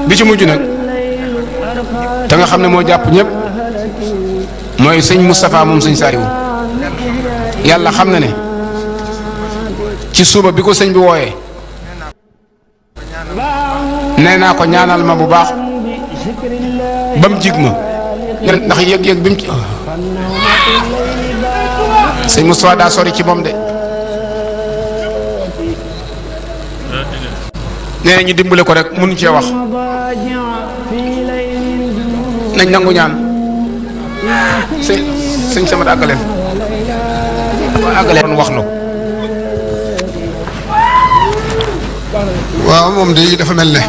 bi ci mujj nag te nga xam ne moo jàpp ñëpp mooy sëñ Moustapha moom sëñ Saliou yàlla xam na ne ci suba bi ko sëñ bi wooyee nee naa ko ñaanal ma bu baax ba mu jig ma ndax yëg-yëg bi mu ci sëñ Moustapha daa sori ci moom de nee na ñu dimbale ko rek mënu cee wax nañ nangu ñaan sëñ sama àggaleen àggaleen wax na ko waaw moom de dafa mel ne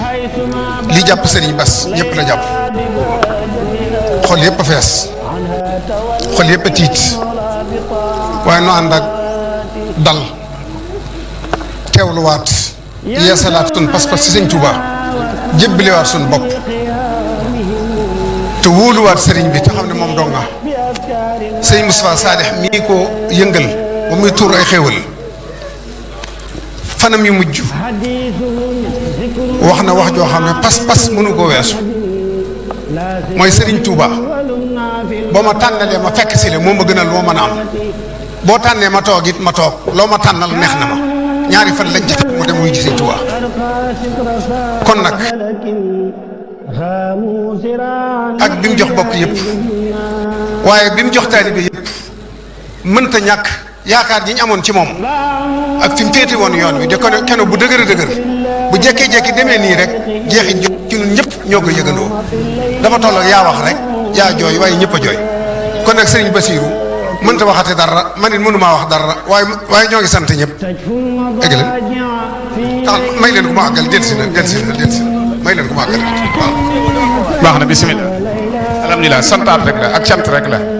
li jàpp Serigne Bass ñëpp la jàpp xol yëpp a fees xol yëpp a tiit waaye nu ànd ak dal teewluwaat yeesalaat sun pas-pas ci Sëñ Tuubaa jébbaliwaat sun bopp te wóoluwaat Serigne bi te xam ne moom dong nga sëñ Moustapha Sadikh mii ko yëngal ba muy tuur ay xéewal fanam yu mujj wax na wax joo xam ne pas-pas mënu ko weesu mooy Serigne Touba boo ma tànnalee ma fekk si le moo ma gënal loo mën a am boo tànnee ma toog it ma toog loo ma tànnal neex na ma ñaari fan lañ ci mu dem wuy ji Serigne Touba kon nag ak bi mu jox bokk yëpp waaye bi mu jox taalibe yëpp mënta ñàkk yaakaar ji ñu amoon ci moom ak fi mu féete woon yoon wi de ko keno bu dëgër a dëgër bu jekkee-jekki demee nii rek jeexi ci ñun ñëpp ñoo ko yëgandoo dafa toll ak yaa wax rek yaa jooy waaye ñëpp a jooy kon nag Serigne Bassirou mënta waxate dara man it mënumaa wax dara waaye ñoo ngi sant ñëpp egg leen tax may leen ko ma àggal delsi na may leen ko ma àggal waaw baax na bisimilah alhamdulilah santaat rek la ak cant rek la